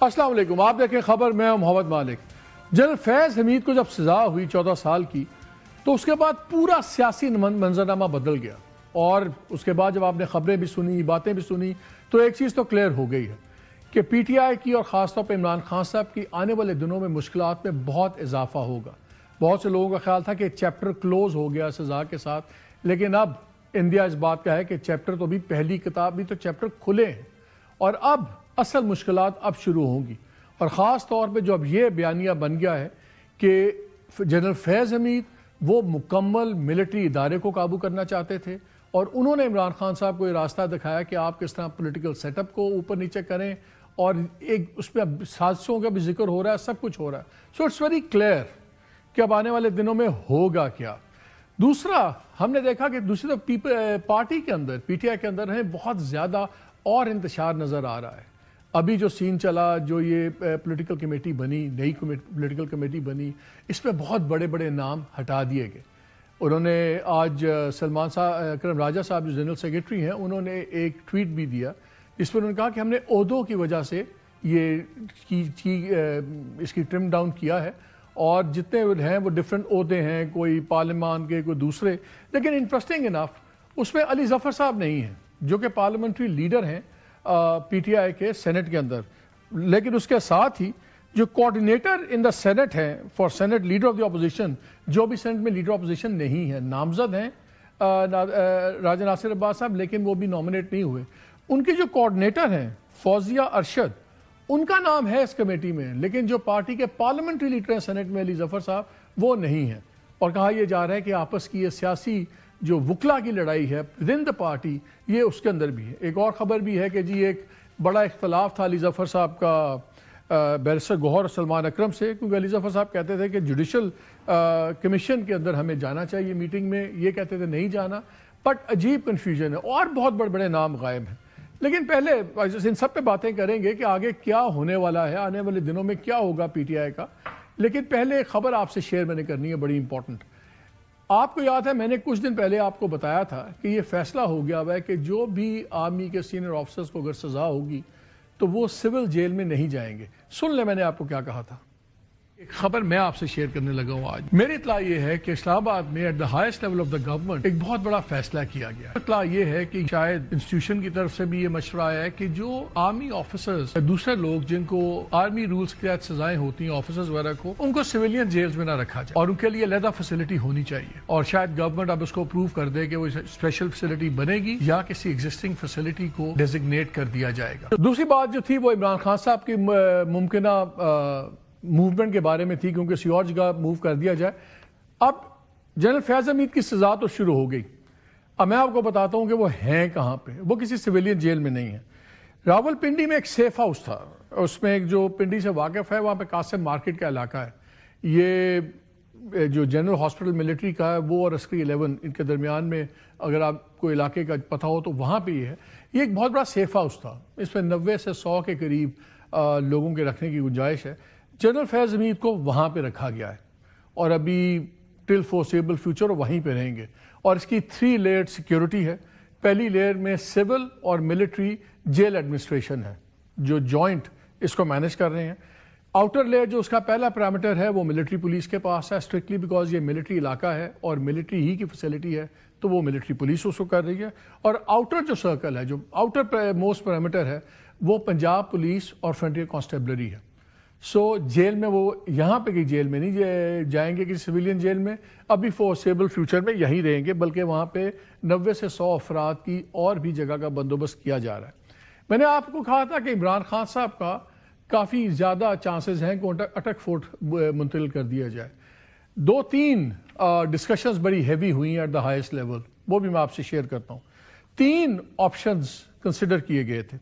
السلام علیکم، آپ دیکھیں خبر، میں محمد مالک۔ جنرل فیض حمید کو جب سزا ہوئی 14 سال کی تو اس کے بعد پورا سیاسی منظرنامہ بدل گیا، اور اس کے بعد جب آپ نے خبریں بھی سنی، باتیں بھی سنی، تو ایک چیز تو کلیئر ہو گئی ہے کہ پی ٹی آئی کی اور خاص طور پہ عمران خان صاحب کی آنے والے دنوں میں مشکلات میں بہت اضافہ ہوگا۔ بہت سے لوگوں کا خیال تھا کہ چیپٹر کلوز ہو گیا سزا کے ساتھ، لیکن اب انڈیا اس بات کا ہے کہ چیپٹر تو بھی پہلی کتاب بھی تو چیپٹر کھلے ہیں، اور اب اصل مشکلات اب شروع ہوں گی۔ اور خاص طور پہ جو اب یہ بیانیہ بن گیا ہے کہ جنرل فیض حمید وہ مکمل ملٹری ادارے کو قابو کرنا چاہتے تھے، اور انہوں نے عمران خان صاحب کو یہ راستہ دکھایا کہ آپ کس طرح پولیٹیکل سیٹ اپ کو اوپر نیچے کریں، اور ایک اس میں سازشوں کا بھی ذکر ہو رہا ہے، سب کچھ ہو رہا ہے۔ سو اٹس ویری کلیئر کہ اب آنے والے دنوں میں ہوگا کیا۔ دوسرا، ہم نے دیکھا کہ دوسری طرف پارٹی کے اندر، پی ٹی آئی کے اندر ہے بہت زیادہ اور انتشار نظر آ رہا ہے۔ ابھی جو سین چلا، جو یہ پولیٹیکل کمیٹی بنی، نئی پولیٹیکل کمیٹی بنی، اس میں بہت بڑے بڑے نام ہٹا دیے گئے۔ انہوں نے آج سلمان صاحب، اکرم راجہ صاحب جو جنرل سیکرٹری ہیں، انہوں نے ایک ٹویٹ بھی دیا جس پر انہوں نے کہا کہ ہم نے عہدوں کی وجہ سے یہ اس کی ٹرم ڈاؤن کیا ہے، اور جتنے ہیں وہ ڈیفرنٹ عہدے ہیں، کوئی پارلیمان کے، کوئی دوسرے۔ لیکن انٹرسٹنگ انف اس میں علی ظفر صاحب نہیں ہیں جو کہ پارلیمنٹری لیڈر ہیں پی ٹی آئی کے سینٹ کے اندر، لیکن اس کے ساتھ ہی جو کوارڈینیٹر ان دا سینٹ ہیں for senate leader of the opposition, جو بھی سینٹ میں لیڈر اپوزیشن نہیں ہے، نامزد ہیں راجہ ناصر عباس صاحب، لیکن وہ بھی نامنیٹ نہیں ہوئے۔ ان کے جو کوارڈینیٹر ہیں فوزیہ ارشد، ان کا نام ہے اس کمیٹی میں، لیکن جو پارٹی کے پارلیمنٹری لیڈر ہیں سینٹ میں علی ظفر صاحب، وہ نہیں ہیں۔ اور کہا یہ جا رہا ہے کہ آپس کی یہ سیاسی جو وکلا کی لڑائی ہے ودن دا پارٹی، یہ اس کے اندر بھی ہے۔ ایک اور خبر بھی ہے کہ جی ایک بڑا اختلاف تھا علی ظفر صاحب کا بیرسٹر گوہر سلمان اکرم سے، کیونکہ علی ظفر صاحب کہتے تھے کہ جوڈیشل کمیشن کے اندر ہمیں جانا چاہیے میٹنگ میں، یہ کہتے تھے نہیں جانا، بٹ عجیب کنفیوژن ہے، اور بہت بڑے بڑے نام غائب ہیں۔ لیکن پہلے ان سب پہ باتیں کریں گے کہ آگے کیا ہونے والا ہے، آنے والے دنوں میں کیا ہوگا پی ٹی آئی کا۔ لیکن پہلے ایک خبر آپ سے شیئر میں نے کرنی ہے، بڑی امپورٹنٹ۔ آپ کو یاد ہے میں نے کچھ دن پہلے آپ کو بتایا تھا کہ یہ فیصلہ ہو گیا ہے کہ جو بھی آرمی کے سینئر آفیسرز کو اگر سزا ہوگی تو وہ سول جیل میں نہیں جائیں گے۔ سن لیں میں نے آپ کو کیا کہا تھا۔ ایک خبر میں آپ سے شیئر کرنے لگا ہوں آج۔ میری اطلاع یہ ہے کہ اسلام آباد میں at the highest level of the government ایک بہت بڑا فیصلہ کیا گیا۔ اطلاع یہ ہے کہ شاید انسٹیٹیوشن کی طرف سے بھی یہ مشورہ آیا ہے کہ جو آرمی آفیسرز، دوسرے لوگ جن کو آرمی رولز کے تحت سزائیں ہوتی ہیں، آفیسرز وغیرہ کو، ان کو سویلین جیلز میں نہ رکھا جائے، اور ان کے لیے علیحدہ فیسلٹی ہونی چاہیے، اور شاید گورنمنٹ اب اس کو اپروو کر دے کہ وہ اسپیشل فیسلٹی بنے گی یا کسی ایگزسٹنگ فیسلٹی کو ڈیزگنیٹ کر دیا جائے گا۔ دوسری بات جو تھی وہ عمران خان صاحب کی ممکنہ موومنٹ کے بارے میں تھی، کیونکہ کسی اور جگہ موو کر دیا جائے۔ اب جنرل فیض حمید کی سزا تو شروع ہو گئی، اب میں آپ کو بتاتا ہوں کہ وہ ہیں کہاں پہ۔ وہ کسی سویلین جیل میں نہیں ہے۔ راول پنڈی میں ایک سیف ہاؤس تھا، اس میں ایک جو پنڈی سے واقف ہے وہاں پہ قاسم مارکیٹ کا علاقہ ہے، یہ جو جنرل ہاسپٹل ملٹری کا ہے وہ اور عسکری 11 ان کے درمیان میں، اگر آپ کو علاقے کا پتہ ہو تو وہاں پہ یہ ہے۔ یہ ایک بہت بڑا سیف ہاؤس تھا، اس میں 90 سے 100 کے قریب لوگوں کے رکھنے کی گنجائش ہے۔ جنرل فیض حمید کو وہاں پہ رکھا گیا ہے، اور ابھی ٹل فورسیبل فیوچر وہیں پہ رہیں گے، اور اس کی 3 لیئرڈ سیکیورٹی ہے۔ پہلی لیئر میں سول اور ملٹری جیل ایڈمنسٹریشن ہے جو جوائنٹ اس کو مینیج کر رہے ہیں۔ آؤٹر لیئر جو اس کا پہلا پیرامیٹر ہے وہ ملٹری پولیس کے پاس ہے، اسٹرکٹلی بیکاز یہ ملٹری علاقہ ہے اور ملٹری ہی کی فیسلٹی ہے، تو وہ ملٹری پولیس اس کو کر رہی ہے۔ اور آؤٹر جو سرکل ہے، جو آؤٹر موسٹ پیرامیٹر ہے، وہ پنجاب پولیس اور فرنٹیئر کانسٹیبلری ہے۔ سو جیل میں وہ یہاں پہ کی جیل میں نہیں جائیں گے، کسی سویلین جیل میں، ابھی فورسیبل فیوچر میں یہیں رہیں گے، بلکہ وہاں پہ 90 سے 100 افراد کی اور بھی جگہ کا بندوبست کیا جا رہا ہے۔ میں نے آپ کو کہا تھا کہ عمران خان صاحب کا کافی زیادہ چانسز ہیں کہ اٹک فورٹ منتقل کر دیا جائے۔ 2-3 ڈسکشنز بڑی ہیوی ہوئی ہیں ایٹ دا ہائیسٹ لیول، وہ بھی میں آپ سے شیئر کرتا ہوں۔ 3 آپشنز کنسیڈر کیے گئے تھے۔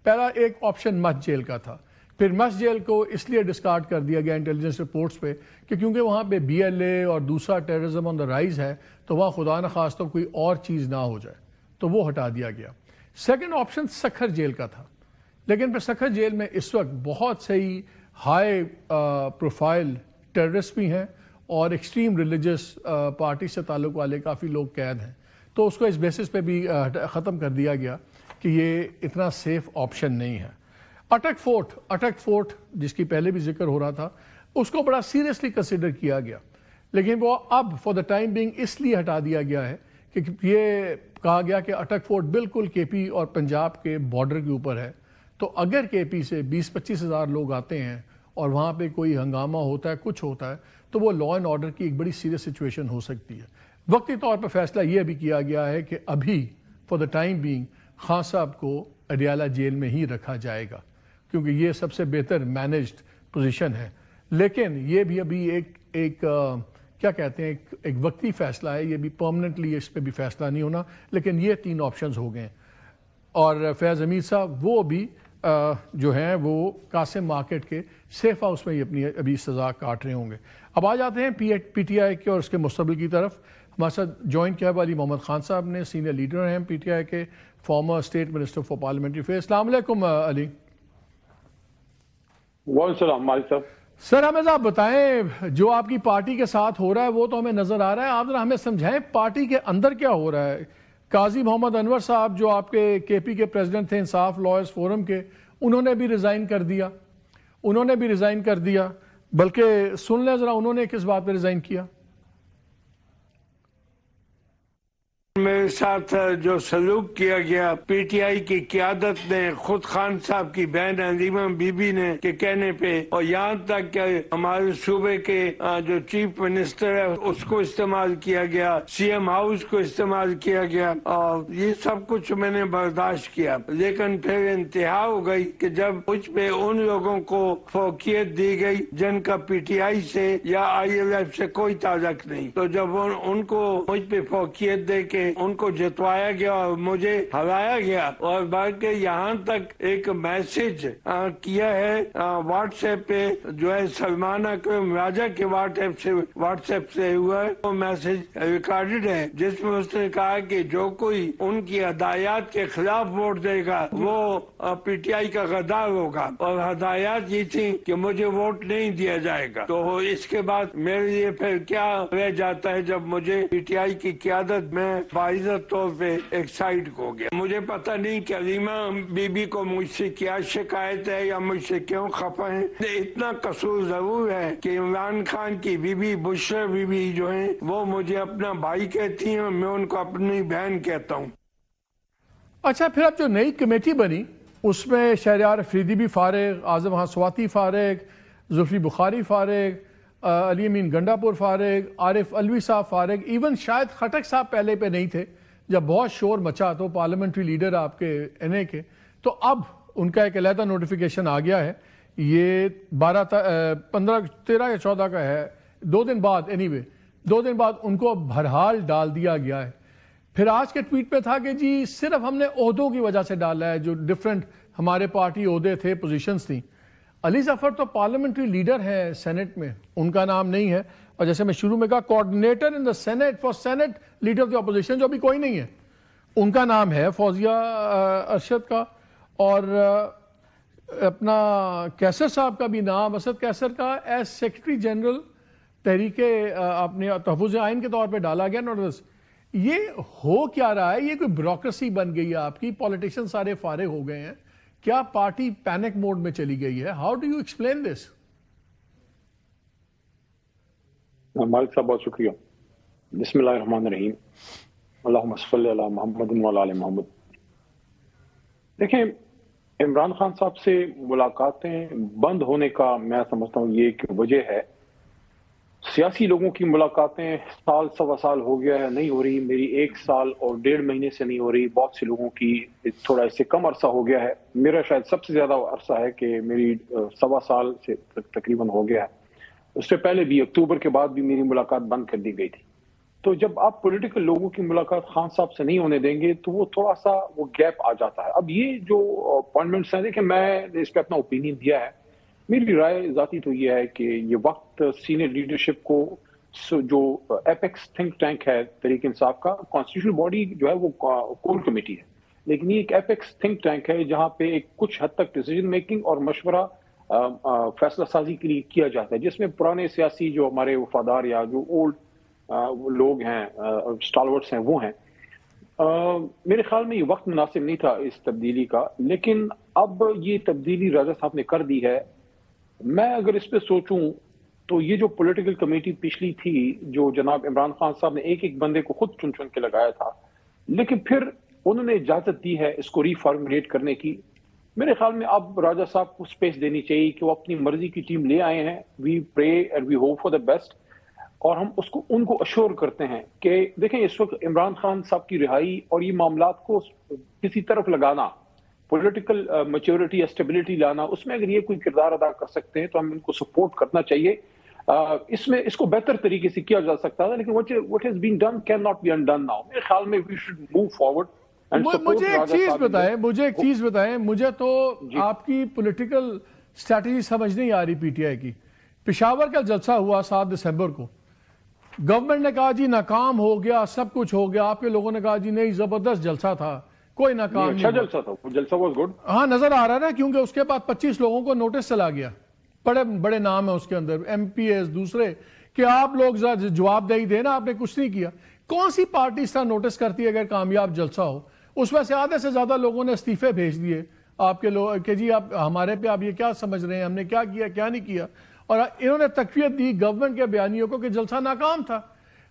پہلا ایک آپشن مس جیل کا تھا، پھر مس جیل کو اس لیے ڈسکارڈ کر دیا گیا انٹیلیجنس رپورٹس پہ کہ کیونکہ وہاں پہ BLA اور دوسرا ٹیررزم آن دا رائز ہے، تو وہاں خدا نخواستہ کوئی اور چیز نہ ہو جائے، تو وہ ہٹا دیا گیا۔ سیکنڈ آپشن سکھر جیل کا تھا، لیکن پھر سکھر جیل میں اس وقت بہت سے ہائی پروفائل ٹیررسٹ بھی ہیں اور ایکسٹریم ریلیجس پارٹی سے تعلق والے کافی لوگ قید ہیں، تو اس کو اس بیسس پہ بھی ختم کر دیا گیا کہ یہ اتنا سیف آپشن نہیں ہے۔ اٹک فورٹ جس کی پہلے بھی ذکر ہو رہا تھا اس کو بڑا سیریسلی کنسیڈر کیا گیا، لیکن وہ اب فار دا ٹائم بینگ اس لیے ہٹا دیا گیا ہے کہ یہ کہا گیا کہ اٹک فورٹ بالکل کے پی اور پنجاب کے بارڈر کے اوپر ہے، تو اگر کے پی سے 20-25 ہزار لوگ آتے ہیں اور وہاں پہ کوئی ہنگامہ ہوتا ہے، کچھ ہوتا ہے، تو وہ لا اینڈ آرڈر کی ایک بڑی سیریس سچویشن ہو سکتی ہے۔ وقتی طور پر فیصلہ یہ بھی کیا گیا ہے کہ ابھی for the time being Khan صاحب کو اڈیالہ جیل میں ہی رکھا جائے گا، کیونکہ یہ سب سے بہتر مینجڈ پوزیشن ہے، لیکن یہ بھی ابھی ایک کیا کہتے ہیں ایک وقتی فیصلہ ہے، یہ بھی پرماننٹلی اس پہ بھی فیصلہ نہیں ہونا، لیکن یہ 3 آپشنز ہو گئے ہیں۔ اور فیض حمید صاحب وہ بھی جو ہیں وہ قاسم مارکیٹ کے سیف ہاؤس میں ہی اپنی ابھی سزا کاٹ رہے ہوں گے۔ اب آ جاتے ہیں پی ٹی آئی کے اور اس کے مستقبل کی طرف۔ ہمارے ساتھ جوائن کیا علی محمد خان صاحب نے، سینئر لیڈر ہیں پی ٹی آئی کے، former state minister for parliamentary affairs. السلام علیکم علی۔ وعلیکم السلام مالک صاحب۔ سر ہمیں آپ بتائیں جو آپ کی پارٹی کے ساتھ ہو رہا ہے وہ تو ہمیں نظر آ رہا ہے، آپ ذرا ہمیں سمجھائیں پارٹی کے اندر کیا ہو رہا ہے۔ قاضی محمد انور صاحب جو آپ کے پی کے پریزیڈنٹ تھے انصاف لائرز فورم کے، انہوں نے بھی ریزائن کر دیا، بلکہ سن لیں ذرا انہوں نے کس بات پہ ریزائن کیا۔ میرے ساتھ جو سلوک کیا گیا پی ٹی آئی کی قیادت نے، خود خان صاحب کی بہن علیمہ بی بی نے کے کہنے پہ، اور یہاں تک کہ ہمارے صوبے کے جو چیف منسٹر ہے اس کو استعمال کیا گیا، سی ایم ہاؤس کو استعمال کیا گیا، اور یہ سب کچھ میں نے برداشت کیا۔ لیکن پھر انتہا ہو گئی کہ جب مجھ پہ ان لوگوں کو فوقیت دی گئی جن کا پی ٹی آئی سے یا آئی ایل ایف سے کوئی تعلق نہیں، تو جب ان کو مجھ پہ فوقیت دے کے ان کو جتوایا گیا اور مجھے ہرایا گیا، اور بلکہ یہاں تک ایک میسج کیا ہے واٹس ایپ پہ، جو ہے سلمان اکرم راجہ کے واٹس ایپ سے ہوا ہے، وہ میسج ریکارڈڈ ہے جس میں اس نے کہا کہ جو کوئی ان کی ہدایات کے خلاف ووٹ دے گا وہ پی ٹی آئی کا غدار ہوگا، اور ہدایات یہ تھی کہ مجھے ووٹ نہیں دیا جائے گا۔ تو اس کے بعد میرے لیے پھر کیا رہ جاتا ہے جب مجھے پی ٹی آئی کی قیادت میں باعزت طور پہ ایک سائڈ ہو گیا۔ مجھے پتہ نہیں کہ علیمہ بی بی کو مجھ سے کیا شکایت ہے یا مجھ سے کیوں خفا ہے۔ اتنا قصور ضرور ہے کہ عمران خان کی be be Bushra be be جو ہیں وہ مجھے اپنا بھائی کہتی ہیں اور میں ان کو اپنی بہن کہتا ہوں۔ اچھا، پھر اب جو نئی کمیٹی بنی اس میں شہریار افریدی بھی فارغ، اعظم خان سواتی فارغ، زلفی بخاری فارغ، علی امین گنڈا پور فارغ، عارف علوی صاحب فارغ، ایون شاید خٹک صاحب پہلے پہ نہیں تھے، جب بہت شور مچا تو پارلیمنٹری لیڈر آپ کے این اے کے، تو اب ان کا ایک علیحدہ نوٹیفیکیشن آ گیا ہے، یہ 13 یا 14 کا ہے، 2 دن بعد ان کو بہرحال ڈال دیا گیا ہے۔ پھر آج کے ٹویٹ پہ تھا کہ جی صرف ہم نے عہدوں کی وجہ سے ڈالا ہے، جو ڈیفرنٹ ہمارے پارٹی عہدے تھے، پوزیشنز تھیں۔ علی ظفر تو پارلیمنٹری لیڈر ہیں سینٹ میں، ان کا نام نہیں ہے، اور جیسے میں شروع میں کہا coordinator in the senate for senate leader of the opposition جو ابھی کوئی نہیں ہے، ان کا نام ہے فوزیہ ارشد کا، اور اپنا کیسر صاحب کا بھی نام، اسد کیسر کا ایز سیکرٹری جنرل تحریک اپنے تحفظ آئین کے طور پہ ڈالا گیا نوٹس۔ یہ ہو کیا رہا ہے؟ یہ کوئی بیوروکریسی بن گئی ہے آپ کی، پولیٹیشین سارے فارغ ہو گئے ہیں، کیا پارٹی پینک موڈ میں چلی گئی ہے؟ How do you explain this? مالک صاحب بہت شکریہ۔ بسم اللہ الرحمن الرحیم، اللہم صلی علی محمد وعلی آل محمد۔ دیکھیں، عمران خان صاحب سے ملاقاتیں بند ہونے کا میں سمجھتا ہوں یہ کہ وجہ ہے سیاسی لوگوں کی ملاقاتیں سال سوا سال ہو گیا ہے نہیں ہو رہی، میری 1 سال اور 1.5 مہینے سے نہیں ہو رہی، بہت سے لوگوں کی تھوڑا اس سے کم عرصہ ہو گیا ہے، میرا شاید سب سے زیادہ عرصہ ہے کہ میری 1.25 سال سے تقریباً ہو گیا ہے۔ اس سے پہلے بھی اکتوبر کے بعد بھی میری ملاقات بند کر دی گئی تھی۔ تو جب آپ پولیٹیکل لوگوں کی ملاقات خان صاحب سے نہیں ہونے دیں گے تو وہ تھوڑا سا وہ گیپ آ جاتا ہے۔ اب یہ جو اپوائنٹمنٹس ہیں، دیکھیں میں نے اس پہ اپنا اوپینین دیا ہے، میری رائے ذاتی تو یہ ہے کہ یہ وقت سینئر لیڈرشپ کو، جو ایپیکس تھنک ٹینک ہے تحریک انصاف کا، کانسٹیٹیوشنل باڈی جو ہے وہ کور کمیٹی ہے، لیکن یہ ایک ایپیکس تھنک ٹینک ہے جہاں پہ ایک کچھ حد تک ڈیسیجن میکنگ اور مشورہ فیصلہ سازی کے لیے کیا جاتا ہے، جس میں پرانے سیاسی جو ہمارے وفادار یا جو اولڈ لوگ ہیں، اسٹالورٹس ہیں، وہ ہیں۔ میرے خیال میں یہ وقت مناسب نہیں تھا اس تبدیلی کا، لیکن اب یہ تبدیلی راجہ صاحب نے کر دی ہے. میں اگر اس پہ سوچوں تو یہ جو پولیٹیکل کمیٹی پچھلی تھی جو جناب عمران خان صاحب نے ایک ایک بندے کو خود چن کے لگایا تھا، لیکن پھر انہوں نے اجازت دی ہے اس کو ری فارمولیٹ کرنے کی. میرے خیال میں اب راجہ صاحب کو سپیس دینی چاہیے کہ وہ اپنی مرضی کی ٹیم لے آئے ہیں. We pray and we hope for the best, اور ہم ان کو اشور کرتے ہیں کہ دیکھیں اس وقت عمران خان صاحب کی رہائی اور یہ معاملات کو کسی طرف لگانا، پولیٹیکل میچورٹی یا اسٹیبلٹی لانا، اس میں اگر یہ کوئی کردار ادا کر سکتے ہیں تو ہم ان کو سپورٹ کرنا چاہیے. اس کو بہتر طریقے سے کیا جا سکتا ہے، لیکن what has been done cannot be undone now. میرے خیال میں we should move forward. مجھے ایک چیز بتائیں، مجھے تو آپ کی پولیٹیکل اسٹریٹجی سمجھ نہیں آ رہی پی ٹی آئی کی. پشاور کا جلسہ ہوا 7 دسمبر کو، گورنمنٹ نے کہا جی ناکام ہو گیا، سب کچھ ہو گیا. آپ کے لوگوں نے کہا جی نہیں، زبردست جلسہ تھا، کوئی ناکام نہیں. اچھا جلسہ تھا، وہ جلسہ واز گڈ. ہاں نظر آ رہا ہے نا، کیونکہ اس کے بعد 25 لوگوں کو نوٹس چلا گیا، بڑے بڑے نام ہیں اس کے اندر، ایم پی ایس دوسرے، کہ آپ لوگ جواب دہی دیں نا، آپ نے کچھ نہیں کیا. کون سی پارٹی اس طرح نوٹس کرتی ہے اگر کامیاب جلسہ ہو؟ اس میں سے آدھے سے زیادہ لوگوں نے استعفے بھیج دیے آپ کے لوگ کہ جی آپ ہمارے پہ آپ یہ کیا سمجھ رہے ہیں، ہم نے کیا کیا کیا نہیں کیا. اور انہوں نے تقویت دی گورنمنٹ کے بیانیوں کو کہ جلسہ ناکام تھا.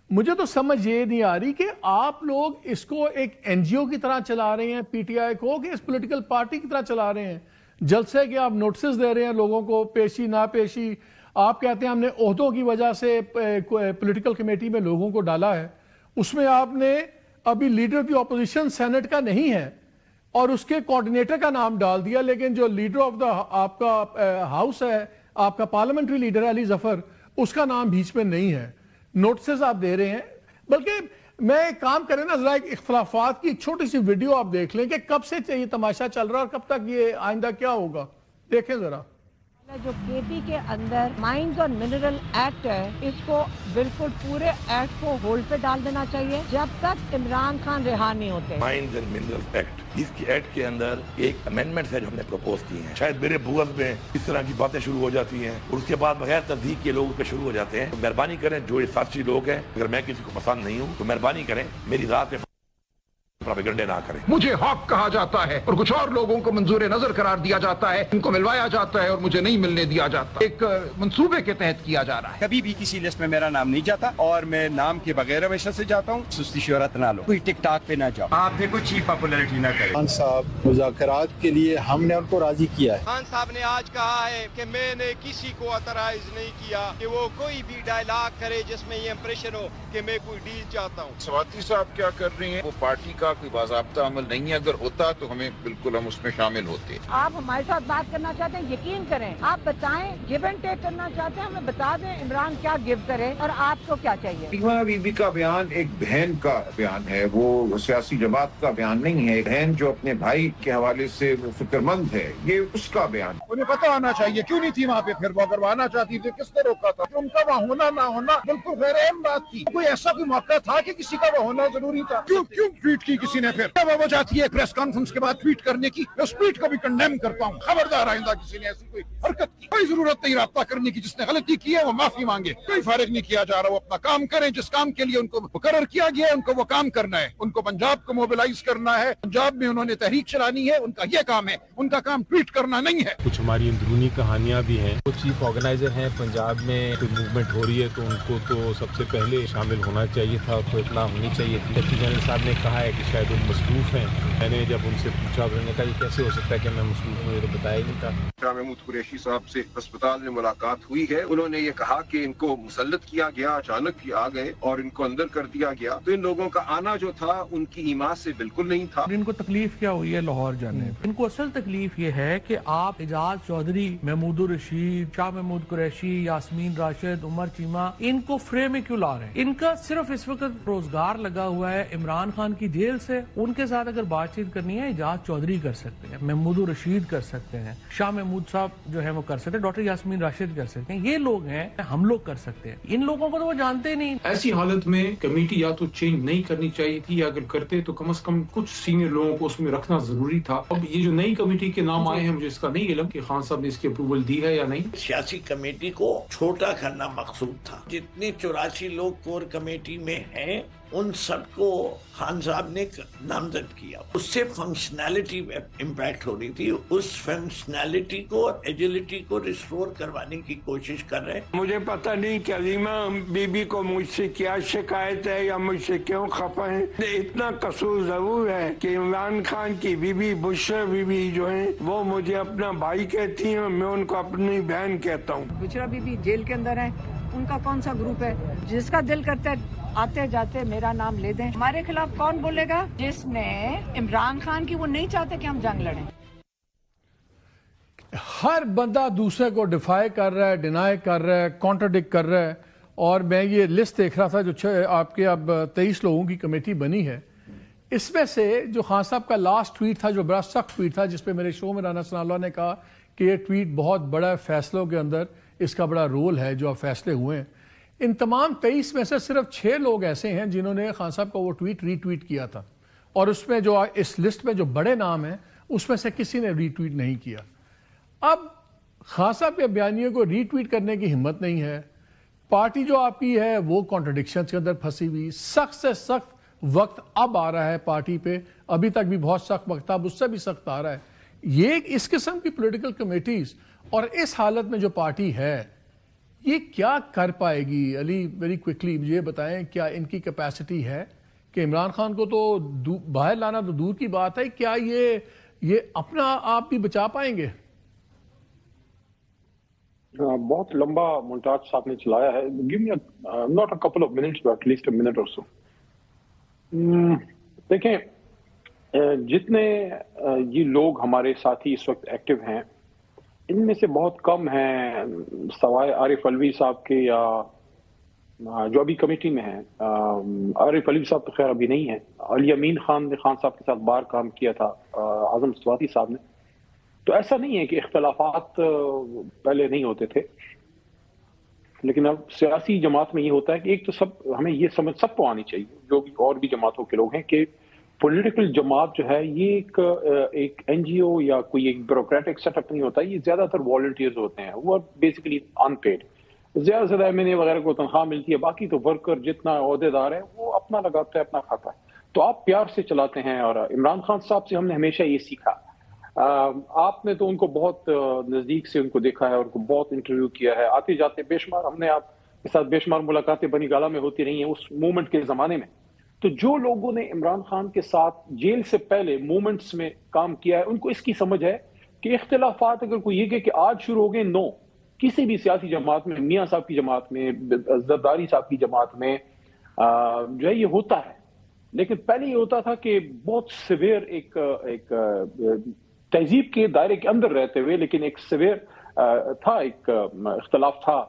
مجھے تو سمجھ یہ نہیں آ رہی کہ آپ لوگ اس کو ایک این جی او کی طرح چلا رہے ہیں پی ٹی آئی کو، کہ اس پولیٹیکل پارٹی کی طرح چلا رہے ہیں. جلسے کے آپ نوٹسز دے رہے ہیں لوگوں کو، پیشی نا پیشی. آپ کہتے ہیں ہم نے عہدوں کی وجہ سے پولیٹیکل کمیٹی میں لوگوں کو ڈالا ہے، اس میں آپ نے ابھی لیڈر دی اپوزیشن سینٹ کا نہیں ہے اور اس کے کوارڈینیٹر کا نام ڈال دیا، لیکن جو لیڈر آف دا آپ کا ہاؤس ہے، آپ کا پارلیمنٹری لیڈر علی ظفر، اس کا نام بیچ میں نہیں ہے. نوٹسز آپ دے رہے ہیں. بلکہ میں ایک کام کریں نا، ذرا ایک اختلافات کی ایک چھوٹی سی ویڈیو آپ دیکھ لیں کہ کب سے یہ تماشا چل رہا ہے اور کب تک یہ آئندہ کیا ہوگا. دیکھیں ذرا. جو کے پی کے اندر مائنز اور منرل ایکٹ ہے، اس کو بالکل پورے ایکٹ کو ہولڈ پہ ڈال دینا چاہیے جب تک عمران خان رہا نہیں ہوتے. مائنز اینڈ منرل ایکٹ، اس کی ایکٹ کے اندر ایک امینڈمنٹ ہے جو ہم نے پروپوز کی ہیں. شاید میرے بغض میں اس طرح کی باتیں شروع ہو جاتی ہیں اور اس کے بعد بغیر تصدیق کے لوگ اس پہ شروع ہو جاتے ہیں. تو مہربانی کریں، جو یہ ساتھی لوگ ہیں، اگر میں کسی کو پسند نہیں ہوں تو مہربانی کریں میری ذات پہ پروپیگنڈے نہ کریں. مجھے ہاک کہا جاتا ہے اور کچھ اور لوگوں کو منظور نظر قرار دیا جاتا ہے، ان کو ملوایا جاتا ہے اور مجھے نہیں ملنے دیا جاتا. ایک منصوبے کے تحت کیا جا رہا ہے. کبھی بھی کسی لسٹ میں میرا نام نہیں جاتا اور میں نام کے بغیر ہمیشہ سے جاتا ہوں. سستی شہرت نہ لو، کوئی ٹک ٹاک پہ نہ جاؤ، آپ نے کوئی چیپ پاپولرٹی نہ کریں. خان صاحب مذاکرات کے لیے ہم نے ان کو راضی کیا ہے. خان صاحب نے آج کہا ہے کہ میں نے کسی کو اترائز نہیں کیا کہ وہ کوئی بھی ڈائلاگ کرے جس میں یہ امپریشن ہو کہ میں کوئی ڈیل چاہتا ہوں. سواتی صاحب کیا کر رہے ہیں، وہ پارٹی کا کوئی باضابطہ عمل نہیں ہے. اگر ہوتا تو ہمیں بالکل ہم اس میں شامل ہوتے. آپ ہمارے ساتھ بات کرنا چاہتے ہیں، یقین کریں، آپ بتائیں، گیو اینڈ ٹیک کرنا چاہتے ہیں، ہمیں بتا دیں عمران کیا گیو کرے اور آپ کو کیا چاہیے. بیگمہ بی بی کا بیان ایک بہن کا بیان ہے، وہ سیاسی جماعت کا بیان نہیں ہے. بہن جو اپنے بھائی کے حوالے سے فکر مند ہے، یہ اس کا بیان. انہیں پتا ہونا چاہیے کیوں نہیں تھی وہاں پہ. پھر وہ اگر وہ آنا چاہتی تھی کس نے روکا تھا؟ ان کا وہاں ہونا نہ ہونا بالکل غیر اہم بات تھی. کوئی ایسا کوئی موقع تھا کہ کسی کا وہ ہونا ضروری تھا؟ کیوں ٹویٹ کی کسی نے؟ پھر وہ چاہتی ہے پریس کانفرنس کے بعد ٹویٹ کرنے کی، میں اس ٹویٹ کو بھی کنڈیم کرتا ہوں. خبردار آئندہ کسی نے ایسی کوئی حرکت کی. کوئی ضرورت نہیں رابطہ کرنے کی. جس نے غلطی کی ہے وہ معافی مانگے. کوئی فارغ نہیں کیا جا رہا. وہ اپنا کام کریں جس کام کے لیے ان کو مقرر کیا گیا ہے، ان کو وہ کام کرنا ہے. ان کو پنجاب کو موبلائز کرنا ہے. پنجاب میں انہوں نے تحریک چلانی ہے، ان کا یہ کام ہے. ان کا کام ٹویٹ کرنا نہیں ہے. کچھ ہماری اندرونی کہانیاں بھی ہیں. وہ چیف آرگنائزر ہیں، پنجاب میں کوئی موومنٹ ہو رہی ہے تو ان کو تو سب سے پہلے شامل ہونا چاہیے تھا، تو اطلاع ہونی چاہیے تھی. ڈپٹی جنرل صاحب نے کہا ہے کہ شاید وہ مصروف ہیں. میں نے جب ان سے پوچھا تو انہوں نے کہا یہ کیسے ہو سکتا ہے کہ میں مصروف ہوں، یہ تو بتایا ہی نہیں تھا. شاہ محمود قریشی صاحب سے اسپتال میں ملاقات ہوئی ہے. انہوں نے یہ کہا کہ ان کو مسلط کیا گیا، اچانک ہی آ گئے اور ان کو اندر کر دیا گیا. تو ان لوگوں کا آنا جو تھا ان کی ایما سے بالکل نہیں تھا. ان کو تکلیف کیا ہوئی ہے لاہور جانے؟ ان کو اصل تکلیف یہ ہے کہ آپ اعجاز چودھری، محمود الرشید، شاہ محمود قریشی، یاسمین راشد، عمر چیمہ، ان کو فریم میں کیوں لا رہے ہیں؟ ان کا صرف اس وقت روزگار لگا ہوا ہے عمران خان کی جیل سے. ان کے ساتھ اگر بات چیت کرنی ہے اعجاز چودھری کر سکتے ہیں، محمود الرشید کر سکتے ہیں، شاہ محمود صاحب جو ہے وہ کر سکتے ہیں، ڈاکٹر یاسمین راشد کر سکتے ہیں. یہ لوگ ہیں، ہم لوگ کر سکتے ہیں. ان لوگوں کو تو وہ جانتے ہی نہیں. ایسی حالت میں کمیٹی یا تو چینج نہیں کرنی چاہیے تھی، یا اگر کرتے تو کم از کم کچھ سینئر لوگوں کو اس میں رکھنا ضروری تھا. اب یہ جو نئی کمیٹی کے نام آئے ہیں، مجھے اس کا نہیں علم کہ خان صاحب نے اس کی اپروول دی ہے یا نہیں. سیاسی کمیٹی کو چھوٹا کرنا مقصود تھا. جتنے 84 لوگ کور کمیٹی میں ہیں ان سب کو خان صاحب نے نامزد کیا. اس سے فنکشنالٹی امپیکٹ ہو رہی تھی. اس فنکشنالٹی کو اور ایجلٹی کو ریسٹور کروانے کی کوشش کر رہے ہیں. مجھے پتہ نہیں کہ علیمہ بی بی کو مجھ سے کیا شکایت ہے یا مجھ سے کیوں خفا ہے. اتنا قصور ضرور ہے کہ عمران خان کی be be Bushra be be جو ہیں وہ مجھے اپنا بھائی کہتی ہیں اور میں ان کو اپنی بہن کہتا ہوں. بشرا بی بی جیل کے اندر ہے. ان کا کون سا گروپ ہے؟ جس کا دل کرتا ہے آتے جاتے میرا نام لے دیں. ہمارے خلاف کون بولے گا؟ جس نے عمران خان کی وہ نہیں چاہتے کہ ہم جنگ لڑیں. ہر بندہ دوسرے کو ڈیفائی کر رہا ہے, ڈینائی کر رہا ہے, کانٹرڈکٹ کر رہا ہے. اور میں یہ لسٹ دیکھ رہا تھا جو آپ کے اب 23 لوگوں کی کمیٹی بنی ہے, اس میں سے جو خان صاحب کا لاسٹ ٹویٹ تھا جو بڑا سخت ٹویٹ تھا, جس پہ میرے شو میں رانا ثناء اللہ نے کہا کہ یہ ٹویٹ بہت بڑا فیصلوں کے اندر اس کا بڑا رول ہے جو اب فیصلے ہوئے ہیں. ان تمام 23 میں سے صرف 6 لوگ ایسے ہیں جنہوں نے خان صاحب کا وہ ٹویٹ ری ٹویٹ کیا تھا, اور اس میں جو اس لسٹ میں جو بڑے نام ہیں اس میں سے کسی نے ری ٹویٹ نہیں کیا. اب خان صاحب کے بیانیے کو ری ٹویٹ کرنے کی ہمت نہیں ہے. پارٹی جو آپ کی ہے وہ کانٹرڈکشنز کے اندر پھنسی ہوئی. سخت سے سخت وقت اب آ رہا ہے پارٹی پہ, ابھی تک بھی بہت سخت وقت تھا, اب اس سے بھی سخت آ رہا ہے. یہ اس قسم کی پولیٹیکل کمیٹیز اور اس حالت میں جو پارٹی ہے یہ کیا کر پائے گی؟ علی ویری کوئکلی مجھے بتائیں, کیا ان کی کیپیسٹی ہے کہ عمران خان کو تو باہر لانا تو دور کی بات ہے, کیا یہ اپنا آپ بھی بچا پائیں گے؟ بہت لمبا مونٹاج صاحب نے چلایا ہے. Give me not a couple of minutes at least a minute or so. دیکھیں, جتنے یہ لوگ ہمارے ساتھی اس وقت ایکٹیو ہیں ان میں سے بہت کم ہیں سوائے عارف علوی صاحب کے یا جو ابھی کمیٹی میں ہیں. عارف علوی صاحب تو خیر ابھی نہیں ہیں. علی امین خان نے خان صاحب کے ساتھ باہر کام کیا تھا, اعظم سواتی صاحب نے. تو ایسا نہیں ہے کہ اختلافات پہلے نہیں ہوتے تھے, لیکن اب سیاسی جماعت میں یہ ہوتا ہے کہ ایک تو ہمیں یہ سمجھ سب کو آنی چاہیے جو بھی اور بھی جماعتوں کے لوگ ہیں کہ پولیٹیکل جماعت جو ہے یہ ایک این جی او یا کوئی ایک بیوروکریٹک سیٹ اپ نہیں ہوتا. یہ زیادہ تر والنٹیئرز ہوتے ہیں, وہ بیسیکلی ان پیڈ. زیادہ سے زیادہ ایم این اے وغیرہ کو تنخواہ ملتی ہے, باقی تو ورکر جتنا عہدے دار ہے وہ اپنا لگاتا ہے, اپنا کھاتا ہے. تو آپ پیار سے چلاتے ہیں. اور عمران خان صاحب سے ہم نے ہمیشہ یہ سیکھا. آپ نے تو ان کو بہت نزدیک سے ان کو دیکھا ہے, ان کو بہت انٹرویو کیا ہے, آتے جاتے بے شمار, ہم نے آپ کے ساتھ بے شمار ملاقاتیں بنی گالا میں ہوتی رہی ہیں اس موومنٹ کے زمانے میں. تو جو لوگوں نے عمران خان کے ساتھ جیل سے پہلے موومنٹس میں کام کیا ہے ان کو اس کی سمجھ ہے کہ اختلافات اگر کوئی یہ کہ آج شروع ہو گئے, نو, کسی بھی سیاسی جماعت میں, میاں صاحب کی جماعت میں, زرداری صاحب کی جماعت میں جو ہے یہ ہوتا ہے. لیکن پہلے یہ ہوتا تھا کہ بہت سیویئر ایک تہذیب کے دائرے کے اندر رہتے ہوئے, لیکن ایک سیویئر تھا, ایک اختلاف تھا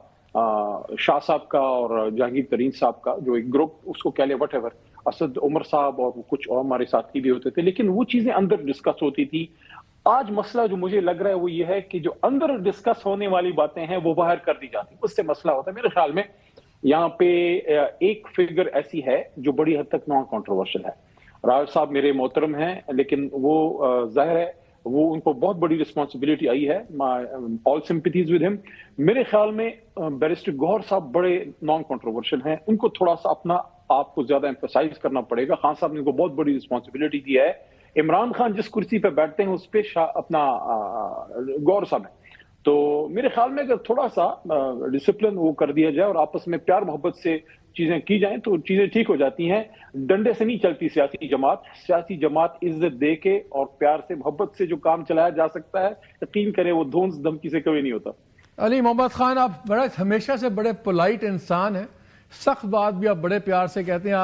شاہ صاحب کا اور جہانگیر ترین صاحب کا, جو ایک گروپ اس کو کہہ لیں وٹ ایور, اسد عمر صاحب اور کچھ اور ہمارے ساتھی بھی ہوتے تھے, لیکن وہ چیزیں اندر ڈسکس ہوتی تھی. آج مسئلہ جو مجھے لگ رہا ہے وہ یہ ہے کہ جو اندر ڈسکس ہونے والی باتیں ہیں وہ باہر کر دی جاتی, اس سے مسئلہ ہوتا ہے. میرے خیال میں یہاں پہ ایک فگر ایسی ہے جو بڑی حد تک نان کنٹروورشل ہے. راج صاحب میرے محترم ہیں, لیکن وہ ظاہر ہے وہ ان کو بہت بڑی رسپانسبلٹی آئی ہے. آل سمپیتھیز ود ہم. میرے خیال میں بیرسٹر گوہر صاحب بڑے نان کنٹروورشل ہیں, ان کو تھوڑا سا اپنا آپ کو زیادہ ایمفسائز کرنا پڑے گا. خان صاحب نے ان کو بہت بڑی رسپانسبلٹی دی ہے. عمران خان جس کرسی پہ بیٹھتے ہیں اس پہ اپنا گوہر صاحب ہے. تو میرے خیال میں اگر تھوڑا سا ڈسپلن وہ کر دیا جائے اور آپس میں پیار محبت سے چیزیں کی جائیں تو چیزیں ٹھیک ہو جاتی ہیں. ڈنڈے سے نہیں چلتی سیاسی جماعت. سیاسی جماعت عزت دے کے اور پیار سے محبت سے جو کام چلایا جا سکتا ہے, یقین کریں وہ دھونس دھمکی سے کبھی نہیں ہوتا. علی محمد خان, آپ بڑا ہمیشہ سے بڑے پولائٹ انسان ہیں, سخت بات بھی آپ بڑے پیار سے کہتے ہیں.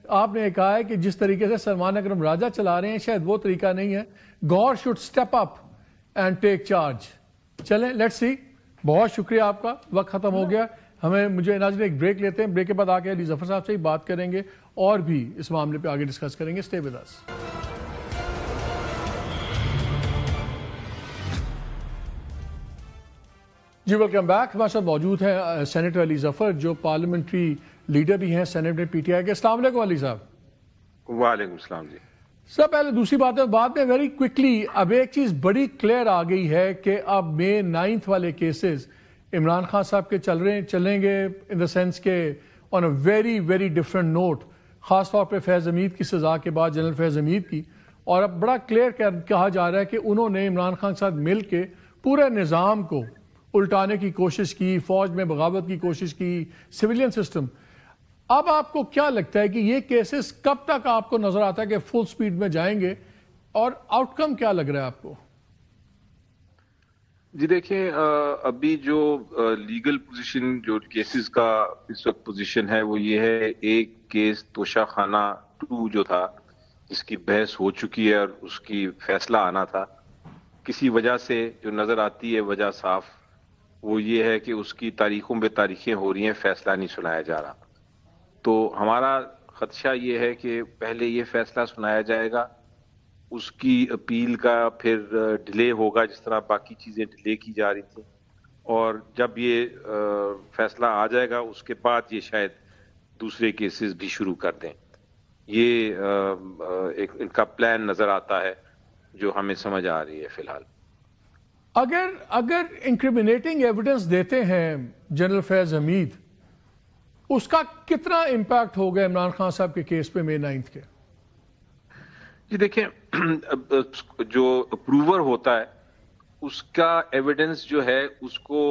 آپ نے کہا ہے کہ جس طریقے سے سلمان اکرم راجہ چلا رہے ہیں شاید وہ طریقہ نہیں ہے. گور should step up and take charge. چلیں لیٹس سی. بہت شکریہ آپ کا, وقت ختم ہو گیا. مجھے ناظرین ایک بریک لیتے ہیں, بریک کے بعد آ کے علی ظفر صاحب سے ہی بات کریں گے اور بھی اس معاملے پہ آگے ڈسکس کریں گے. Stay with us. جی ویلکم بیک. ہمارے ساتھ موجود ہیں سینیٹر علی ظفر جو پارلیمنٹری لیڈر بھی ہیں سینیٹ میں پی ٹی آئی کے. السلام علیکم علی صاحب. وعلیکم السلام. جی سب پہلے دوسری بات ہے, بعد میں ویری کوئکلی اب ایک چیز بڑی کلیئر آ گئی ہے کہ اب May 9 والے کیسز عمران خان صاحب کے چلیں گے ان دا سینس کہ on a very very different note خاص طور پہ فیض حمید کی سزا کے بعد جنرل فیض حمید کی، اور اب بڑا کلیئر کہا جا رہا ہے کہ انہوں نے عمران خان کے ساتھ مل کے پورے نظام کو الٹانے کی کوشش کی، فوج میں بغاوت کی کوشش کی، سویلین سسٹم. اب آپ کو کیا لگتا ہے کہ یہ کیسز کب تک آپ کو نظر آتا ہے کہ فل سپیڈ میں جائیں گے، اور آؤٹ کم کیا لگ رہا ہے آپ کو؟ جی دیکھیں، ابھی جو لیگل پوزیشن جو کیسز کا اس وقت پوزیشن ہے وہ یہ ہے، ایک کیس توشہ خانہ 2 جو تھا جس کی بحث ہو چکی ہے اور اس کی فیصلہ آنا تھا، کسی وجہ سے جو نظر آتی ہے وجہ صاف وہ یہ ہے کہ اس کی تاریخوں بے تاریخیں ہو رہی ہیں، فیصلہ نہیں سنایا جا رہا. تو ہمارا خدشہ یہ ہے کہ پہلے یہ فیصلہ سنایا جائے گا، اس کی اپیل کا پھر ڈیلے ہوگا جس طرح باقی چیزیں ڈیلے کی جا رہی تھیں، اور جب یہ فیصلہ آ جائے گا اس کے بعد یہ شاید دوسرے کیسز بھی شروع کر دیں. یہ ایک ان کا پلان نظر آتا ہے جو ہمیں سمجھ آ رہی ہے فی الحال. اگر انکریمنیٹنگ ایویڈنس دیتے ہیں جنرل فیض حمید، اس کا کتنا امپیکٹ ہوگا عمران خان صاحب کے کیس پہ مئی 9 کے؟ جی دیکھیں، جو اپروور ہوتا ہے اس کا ایویڈنس جو ہے اس کو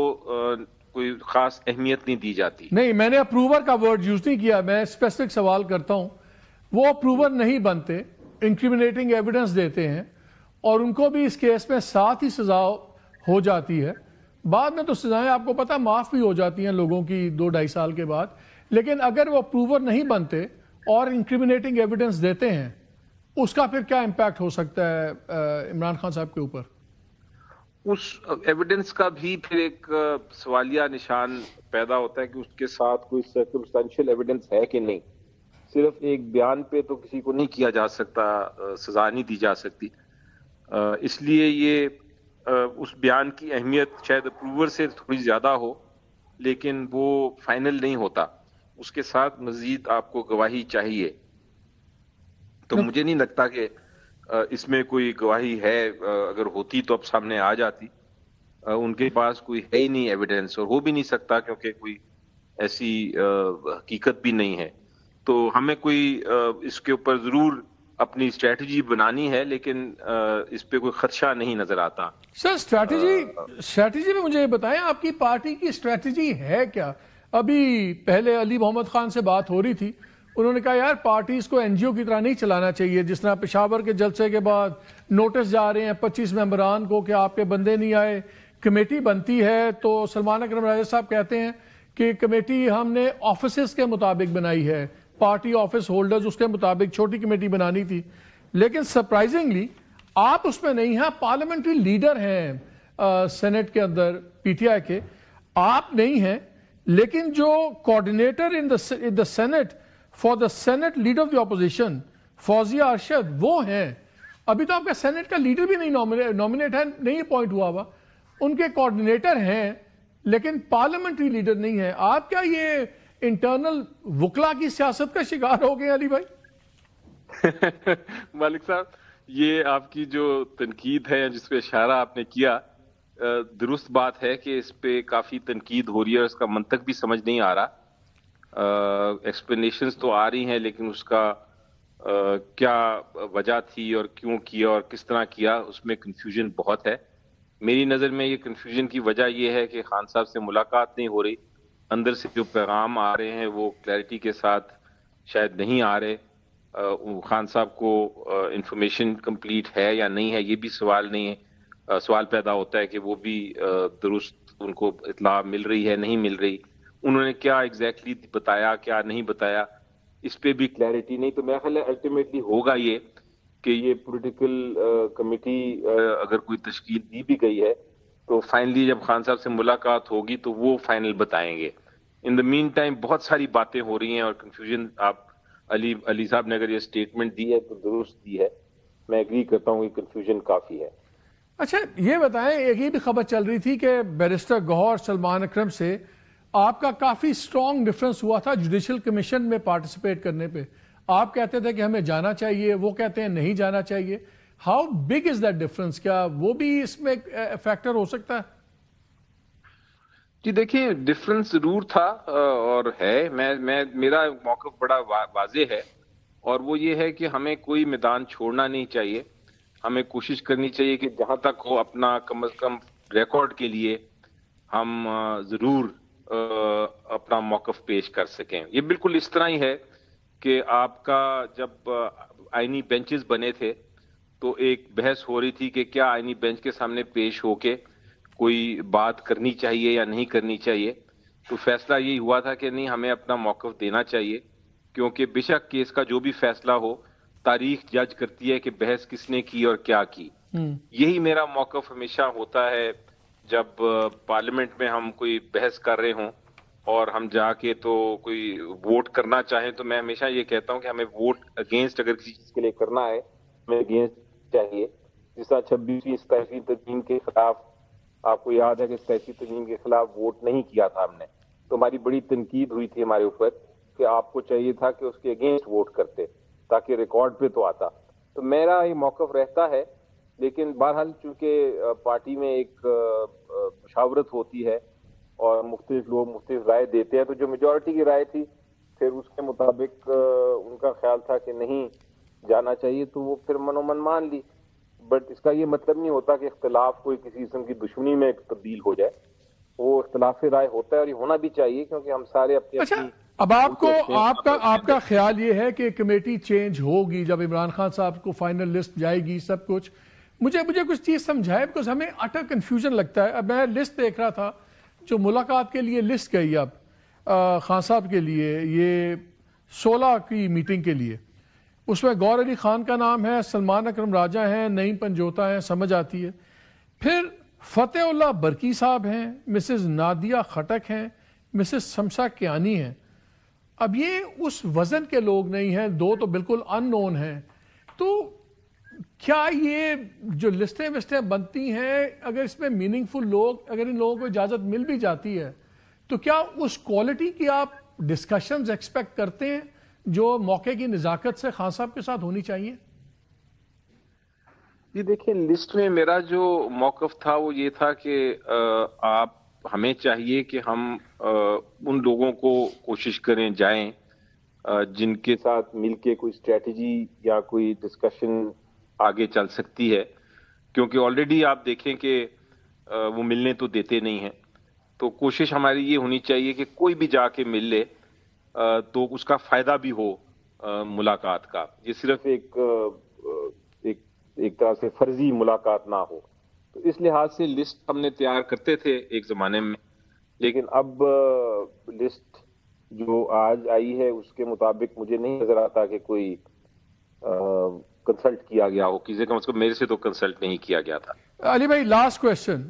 کوئی خاص اہمیت نہیں دی جاتی. نہیں، میں نے اپروور کا ورڈ یوز نہیں کیا، میں اسپیسیفک سوال کرتا ہوں. وہ اپروور نہیں بنتے، انکریمنیٹنگ ایویڈنس دیتے ہیں اور ان کو بھی اس کیس میں ساتھ ہی سزا ہو جاتی ہے. بعد میں تو سزائیں آپ کو پتہ معاف بھی ہو جاتی ہیں لوگوں کی 2-2.5 سال کے بعد. لیکن اگر وہ اپروور نہیں بنتے اور انکریمنیٹنگ ایویڈنس دیتے ہیں، اس کا پھر کیا امپیکٹ ہو سکتا ہے عمران خان صاحب کے اوپر؟ اس ایویڈنس کا بھی پھر ایک سوالیہ نشان پیدا ہوتا ہے کہ اس کے ساتھ کوئی سرکمسٹینشیل ایویڈنس ہے کہ نہیں. صرف ایک بیان پہ تو کسی کو نہیں کیا جا سکتا، سزا نہیں دی جا سکتی. اس لیے یہ اس بیان کی اہمیت شاید اپروور سے تھوڑی زیادہ ہو، لیکن وہ فائنل نہیں ہوتا. اس کے ساتھ مزید آپ کو گواہی چاہیے. تو مجھے نہیں لگتا کہ اس میں کوئی گواہی ہے، اگر ہوتی تو اب سامنے آ جاتی. ان کے پاس کوئی ہے ہی نہیں ایویڈنس، اور ہو بھی نہیں سکتا کیونکہ کوئی ایسی حقیقت بھی نہیں ہے. تو ہمیں کوئی اس کے اوپر ضرور اپنی اسٹریٹجی بنانی ہے، لیکن اس پہ کوئی خدشہ نہیں نظر آتا. سر اسٹریٹجی میں مجھے بتائیں، آپ کی پارٹی کی اسٹریٹجی ہے کیا؟ ابھی پہلے علی محمد خان سے بات ہو رہی تھی، انہوں نے کہا یار پارٹیز کو این جی او کی طرح نہیں چلانا چاہیے. جس طرح پشاور کے جلسے کے بعد نوٹس جا رہے ہیں 25 ممبران کو کہ آپ کے بندے نہیں آئے، کمیٹی بنتی ہے تو سلمان اکرم راجہ صاحب کہتے ہیں کہ کمیٹی ہم نے آفیسز کے مطابق بنائی ہے، پارٹی آفس ہولڈرز اس کے مطابق چھوٹی کمیٹی بنانی تھی. لیکن سرپرائزنگلی آپ اس میں نہیں ہیں، پارلیمنٹری لیڈر ہیں سینٹ کے اندر پی ٹی آئی کے، آپ نہیں ہیں. لیکن جو coordinator in the senate for the senate leader of the opposition Fauzia Arshad, وہ ہیں. ابھی تو آپ کا سینٹ کا لیڈر بھی نہیں نامنیٹ ہے، نہیں اپوائنٹ ہوا ہوا. ان کے کوارڈینیٹر ہیں لیکن پارلیمنٹری لیڈر نہیں ہے. آپ کیا یہ انٹرنل وکلا کی سیاست کا شکار ہو گئے علی بھائی؟ مالک صاحب، یہ آپ کی جو تنقید ہے جس پہ اشارہ آپ نے کیا، درست بات ہے کہ اس پہ کافی تنقید ہو رہی ہے اور اس کا منطق بھی سمجھ نہیں آ رہا. ایکسپلینیشنز تو آ رہی ہیں لیکن اس کا کیا وجہ تھی اور کیوں کیا اور کس طرح کیا، اس میں کنفیوژن بہت ہے. میری نظر میں یہ کنفیوژن کی وجہ یہ ہے کہ خان صاحب سے ملاقات نہیں ہو رہی، اندر سے جو پیغام آ رہے ہیں وہ کلیئرٹی کے ساتھ شاید نہیں آ رہے. خان صاحب کو انفارمیشن کمپلیٹ ہے یا نہیں ہے یہ بھی سوال نہیں ہے. سوال پیدا ہوتا ہے کہ وہ بھی درست ان کو اطلاع مل رہی ہے نہیں مل رہی، انہوں نے کیا ایگزیکٹلی بتایا کیا نہیں بتایا، اس پہ بھی کلیئرٹی نہیں. تو میرا خیال ہے الٹیمیٹلی ہوگا یہ کہ یہ پولیٹیکل کمیٹی اگر کوئی تشکیل دی بھی گئی ہے تو فائنلی جب خان صاحب سے ملاقات ہوگی تو وہ فائنل بتائیں گے. ان دا مین ٹائم بہت ساری باتیں ہو رہی ہیں اور کنفیوژن، آپ علی صاحب نے اگر یہ اسٹیٹمنٹ دی ہے تو درست دی ہے، میں ایگری کرتا ہوں کہ کنفیوژن کافی ہے. اچھا یہ بتائیں، ایک یہ بھی خبر چل رہی تھی کہ بیرسٹر گوہر سلمان اکرم سے آپ کا کافی سٹرونگ ڈیفرنس ہوا تھا جوڈیشل کمیشن میں پارٹیسپیٹ کرنے پہ. آپ کہتے تھے کہ ہمیں جانا چاہیے، وہ کہتے ہیں نہیں جانا چاہیے. How big is that difference? کیا وہ بھی اس میں فیکٹر ہو سکتا ہے؟ جی دیکھیں، ڈفرنس ضرور تھا اور ہے. میرا موقف بڑا واضح ہے. اور وہ یہ ہے کہ ہمیں کوئی میدان چھوڑنا نہیں چاہیے. ہمیں کوشش کرنی چاہیے کہ جہاں تک ہو اپنا کم از کم ریکارڈ کے لیے ہم ضرور اپنا موقف پیش کر سکیں. یہ بالکل اس طرح ہی ہے کہ آپ کا جب آئینی بینچز بنے تھے تو ایک بحث ہو رہی تھی کہ کیا آئینی بینچ کے سامنے پیش ہو کے کوئی بات کرنی چاہیے یا نہیں کرنی چاہیے. تو فیصلہ یہی ہوا تھا کہ نہیں، ہمیں اپنا موقف دینا چاہیے، کیونکہ بے شک کیس کا جو بھی فیصلہ ہو تاریخ جج کرتی ہے کہ بحث کس نے کی اور کیا کی. یہی میرا موقف ہمیشہ ہوتا ہے جب پارلیمنٹ میں ہم کوئی بحث کر رہے ہوں اور ہم جا کے تو کوئی ووٹ کرنا چاہیں تو میں ہمیشہ یہ کہتا ہوں کہ ہمیں ووٹ اگینسٹ اگر کسی چیز کے لیے کرنا ہے ہمیں اگینسٹ چاہیے. جس طرح 26ویں 27ویں ترمیم کے خلاف آپ کو یاد ہے کہ 27ویں ترمیم کے خلاف ووٹ نہیں کیا تھا ہم نے، تو ہماری بڑی تنقید ہوئی تھی ہمارے اوپر کہ آپ کو چاہیے تھا کہ اس کے اگینسٹ ووٹ کرتے تاکہ ریکارڈ پہ تو آتا. تو میرا یہ موقف رہتا ہے، لیکن بہرحال چونکہ پارٹی میں ایک مشاورت ہوتی ہے اور مختلف لوگ مختلف رائے دیتے ہیں، تو جو میجورٹی کی رائے تھی پھر اس کے مطابق ان کا خیال تھا کہ نہیں جانا چاہیے، تو وہ پھر من و من مان لی. بٹ اس کا یہ مطلب نہیں ہوتا کہ اختلاف کوئی کسی قسم کی دشمنی میں تبدیل ہو جائے. وہ اختلاف رائے ہوتا ہے اور یہ ہونا بھی چاہیے، کیونکہ ہم سارے اپنے اب آپ کا خیال یہ ہے کہ کمیٹی چینج ہوگی جب عمران خان صاحب کو فائنل لسٹ جائے گی سب کچھ. مجھے کچھ چیز سمجھائے، بیکاز ہمیں اٹر کنفیوژن لگتا ہے. اب میں لسٹ دیکھ رہا تھا جو ملاقات کے لیے لسٹ گئی اب خان صاحب کے لیے، یہ 16 کی میٹنگ کے لیے، اس میں گور علی خان کا نام ہے، سلمان اکرم راجہ ہیں، نعیم پنجوتا ہیں، سمجھ آتی ہے. پھر فتح اللہ برکی صاحب ہیں، مسز نادیہ خٹک ہیں، مسز شمشا کیانی ہیں. اب یہ اس وزن کے لوگ نہیں ہیں، دو تو بالکل ان نون ہیں. تو کیا یہ جو لسٹیں بنتی ہیں، اگر اس میں میننگ فل لوگ، اگر ان لوگوں کو اجازت مل بھی جاتی ہے تو کیا اس کوالٹی کی آپ ڈسکشنز ایکسپیکٹ کرتے ہیں جو موقع کی نزاکت سے خان صاحب کے ساتھ ہونی چاہیے؟ جی دیکھیں، لسٹ میں میرا جو موقف تھا وہ یہ تھا کہ ہمیں چاہیے کہ ہم ان لوگوں کو کوشش کریں جائیں جن کے ساتھ مل کے کوئی اسٹریٹجی یا کوئی ڈسکشن آگے چل سکتی ہے، کیونکہ آلریڈی آپ دیکھیں کہ وہ ملنے تو دیتے نہیں ہیں. تو کوشش ہماری یہ ہونی چاہیے کہ کوئی بھی جا کے مل لے تو اس کا فائدہ بھی ہو ملاقات کا. یہ صرف ایک طرح سے فرضی ملاقات نہ ہو. تو اس لحاظ سے لسٹ ہم نے تیار کرتے تھے ایک زمانے میں، لیکن اب لسٹ جو آج آئی ہے اس کے مطابق مجھے نہیں نظر آتا کہ کوئی کنسلٹ کیا گیا ہو، کسی کم از کم میرے سے تو کنسلٹ نہیں کیا گیا تھا. علی بھائی، لاسٹ کویسچن.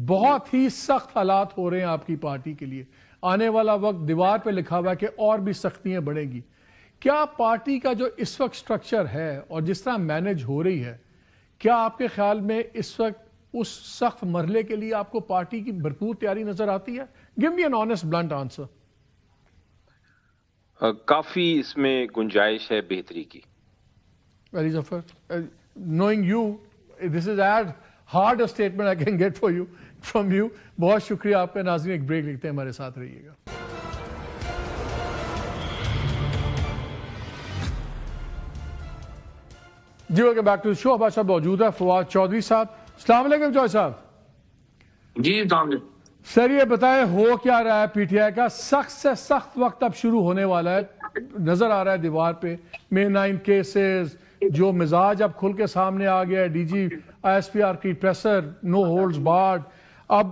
بہت ہی سخت حالات ہو رہے ہیں آپ کی پارٹی کے لیے، آنے والا وقت دیوار پہ لکھا ہوا ہے کہ اور بھی سختیاں بڑھیں گی. کیا پارٹی کا جو اس وقت سٹرکچر ہے اور جس طرح مینج ہو رہی ہے، کیا آپ کے خیال میں اس وقت اس سخت مرحلے کے لیے آپ کو پارٹی کی بھرپور تیاری نظر آتی ہے؟ گیو می این آنیسٹ بلنٹ آنسر. کافی اس میں گنجائش ہے بہتری کی. Ali Zafar, knowing you, this is as hard a statement I can get from you. بہت شکریہ آپ کا. ناظرین ایک بریک لیتے ہیں، ہمارے ساتھ رہیے گا. جی ویلکم بیک ٹو دی شو. ہمارے ساتھ موجود ہے فواد چودھری صاحب. السلام علیکم چودھری صاحب. جی السلام علیکم سر. یہ بتائیں ہو کیا رہا ہے پی ٹی آئی کا؟ سخت سے سخت وقت اب شروع ہونے والا ہے، نظر آ رہا ہے دیوار پہ. مے 9 کیسز، جو مزاج اب کھل کے سامنے آ گیا ہے، D G I S P R کی پریسر، نو ہولڈز بارڈ. اب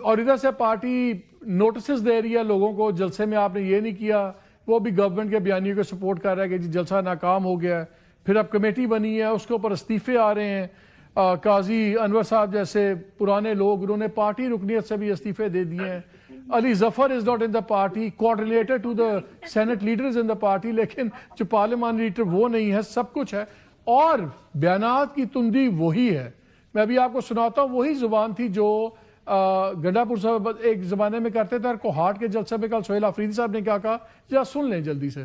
اور ادھر سے پارٹی نوٹسز دے رہی ہے لوگوں کو، جلسے میں آپ نے یہ نہیں کیا. وہ بھی گورنمنٹ کے بیانیوں کو سپورٹ کر رہا ہے کہ جی جلسہ ناکام ہو گیا ہے. پھر اب کمیٹی بنی ہے، اس کے اوپر استعفے آ رہے ہیں. قاضی انور صاحب جیسے پرانے لوگ، انہوں نے پارٹی رکنیت سے بھی استعفے دے دیے ہیں. Ali Zafar is not in the party, coordinator to the senate leaders in the party, لیکن جو پارلیمانی لیڈر وہ نہیں ہے. سب کچھ ہے اور بیانات کی تندی وہی ہے. میں ابھی آپ کو سناتا ہوں، وہی زبان تھی جو گنڈا پور صاحب ایک زمانے میں کرتے تھے. کوہاٹ کے جلسے میں کل سہیل آفریدی صاحب نے کیا کہا، ذرا سن لیں جلدی سے.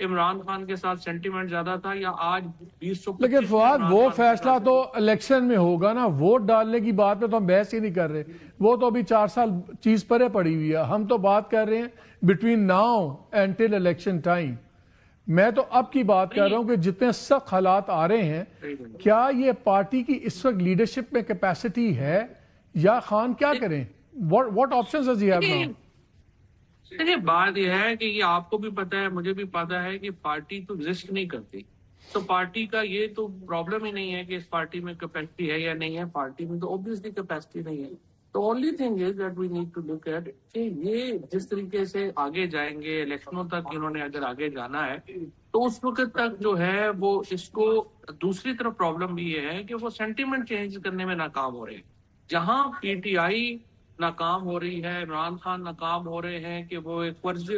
عمران خان کے ساتھ سینٹیمنٹ زیادہ تھا یا آج 225 لیکن فواد وہ فیصلہ تو الیکشن میں ہوگا نا, ووٹ ڈالنے کی بات پہ تو ہم بحث ہی نہیں کر رہے, وہ تو ابھی 4 سال چیز پرے پڑی ہوئی ہے. ہم تو بات کر رہے ہیں between now and till election time. میں تو اب کی بات کر رہا ہوں کہ جتنے سخت حالات آ رہے ہیں, کیا یہ پارٹی کی اس وقت لیڈرشپ میں کیپیسٹی ہے یا خان کیا کریں؟ What options does he have now? دیکھیں بات یہ ہے کہ یہ آپ کو بھی پتا ہے, مجھے بھی پتا ہے کہ پارٹی تو ایگزسٹ نہیں کرتی. تو پارٹی کا یہ تو پرابلم ہی نہیں ہے کہ اس پارٹی میں کیپیسٹی ہے یا نہیں ہے. پارٹی میں تو اوبویسلی کیپیسٹی نہیں ہے. تو only thing is that we need to look at کہ یہ جس طریقے سے آگے جائیں گے, الیکشنوں تک انہوں نے اگر آگے جانا ہے تو اس وقت تک جو ہے وہ اس کو, دوسری طرف پرابلم بھی یہ ہے کہ وہ سینٹیمنٹ چینج کرنے میں ناکام ہو رہے ہیں. جہاں پی ٹی آئی ناکام ہو رہی ہے, عمران خان ناکام ہو رہے ہیں کہ وہ ایک فرضی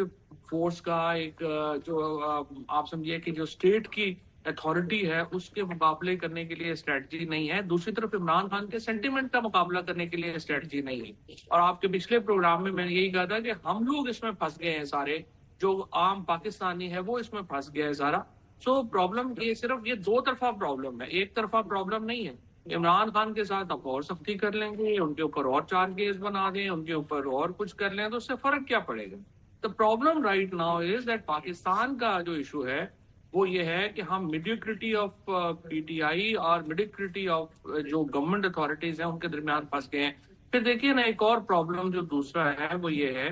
فورس کا ایک جو آپ سمجھیے کہ جو اسٹیٹ کی اتھارٹی ہے اس کے مقابلے کرنے کے لیے اسٹریٹجی نہیں ہے. دوسری طرف عمران خان کے سینٹیمنٹ کا مقابلہ کرنے کے لیے اسٹریٹجی نہیں ہے. اور آپ کے پچھلے پروگرام میں نے یہی کہا تھا کہ ہم لوگ اس میں پھنس گئے ہیں, سارے جو عام پاکستانی ہے وہ اس میں پھنس گیا ہے سارا. سو پرابلم یہ صرف یہ دو طرفہ پرابلم ہے, ایک طرفہ پرابلم نہیں ہے. عمران خان کے ساتھ آپ اور سختی کر لیں گے, ان کے اوپر اور 4 کیس بنا دیں, ان کے اوپر اور کچھ کر لیں تو اس سے فرق کیا پڑے گا؟ The problem right now is that Pakistan کا جو ایشو ہے وہ یہ ہے کہ ہم میڈیوکریٹی آف پی ٹی آئی اور میڈیوکریٹی آف جو گورنمنٹ اتھارٹیز ہیں ان کے درمیان پھنس گئے ہیں. پھر دیکھیے نا ایک اور پرابلم جو دوسرا ہے وہ یہ ہے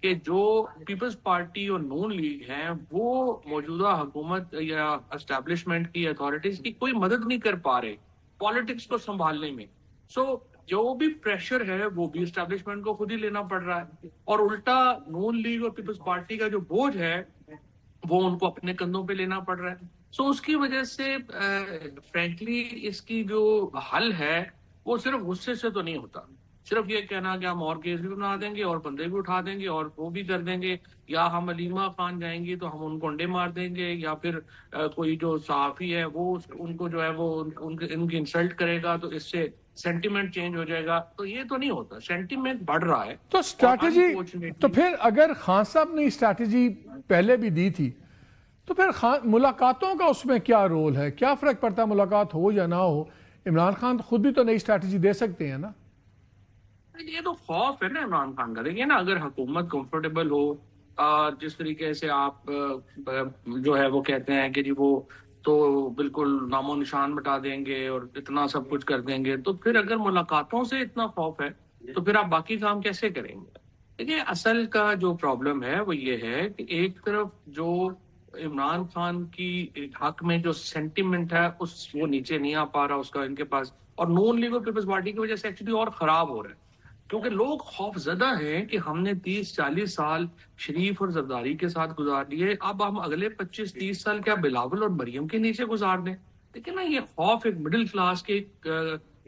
کہ جو پیپلز پارٹی اور نون لیگ ہیں وہ موجودہ حکومت یا اسٹیبلشمنٹ کی اتھارٹیز کی کوئی مدد نہیں کر پا رہے پالیٹکس کو سنبھالنے میں. سو جو بھی پریشر ہے وہ بھی اسٹیبلشمنٹ کو خود ہی لینا پڑ رہا ہے, اور الٹا نون لیگ اور پیپلز پارٹی کا جو بوجھ ہے وہ ان کو اپنے کندھوں پہ لینا پڑ رہا ہے. سو اس کی وجہ سے فرینکلی اس کی جو حل ہے وہ صرف غصے سے تو نہیں ہوتا, صرف یہ کہنا کہ ہم اور کیس بھی بنا دیں گے اور بندے بھی اٹھا دیں گے اور وہ بھی کر دیں گے, یا ہم علیمہ خان جائیں گے تو ہم ان کو انڈے مار دیں گے, یا پھر کوئی جو صحافی ہے وہ ان کو جو ہے وہ ان کی انسلٹ کرے گا تو اس سے سینٹیمنٹ چینج ہو جائے گا. تو یہ تو نہیں ہوتا, سینٹیمنٹ بڑھ رہا ہے. تو اسٹریٹجی تو پھر اگر خان صاحب نے اسٹریٹجی پہلے بھی دی تھی تو پھر ملاقاتوں کا اس میں کیا رول ہے؟ کیا فرق پڑتا ہے ملاقات ہو یا نہ ہو؟ عمران خان خود بھی تو نئی اسٹریٹجی دے سکتے ہیں نا. یہ تو خوف ہے نا عمران خان کا. دیکھیے نا اگر حکومت کمفرٹیبل ہو اور جس طریقے سے آپ جو ہے وہ کہتے ہیں کہ جی وہ تو بالکل نام و نشان مٹا دیں گے اور اتنا سب کچھ کر دیں گے, تو پھر اگر ملاقاتوں سے اتنا خوف ہے تو پھر آپ باقی کام کیسے کریں گے؟ دیکھیے اصل کا جو پرابلم ہے وہ یہ ہے کہ ایک طرف جو عمران خان کی حق میں جو سینٹیمنٹ ہے وہ نیچے نہیں آ پا رہا اس کا ان کے پاس, اور نون لیگ اور پیپلز پارٹی کی وجہ سے ایکچولی اور خراب ہو رہا ہے, کیونکہ لوگ خوف زدہ ہیں کہ ہم نے 30-40 سال شریف اور زرداری کے ساتھ گزار لیے, اب ہم اگلے 25-30 سال کیا بلاول اور مریم کے نیچے گزار دیں. لیکن نا یہ خوف ایک مڈل کلاس کے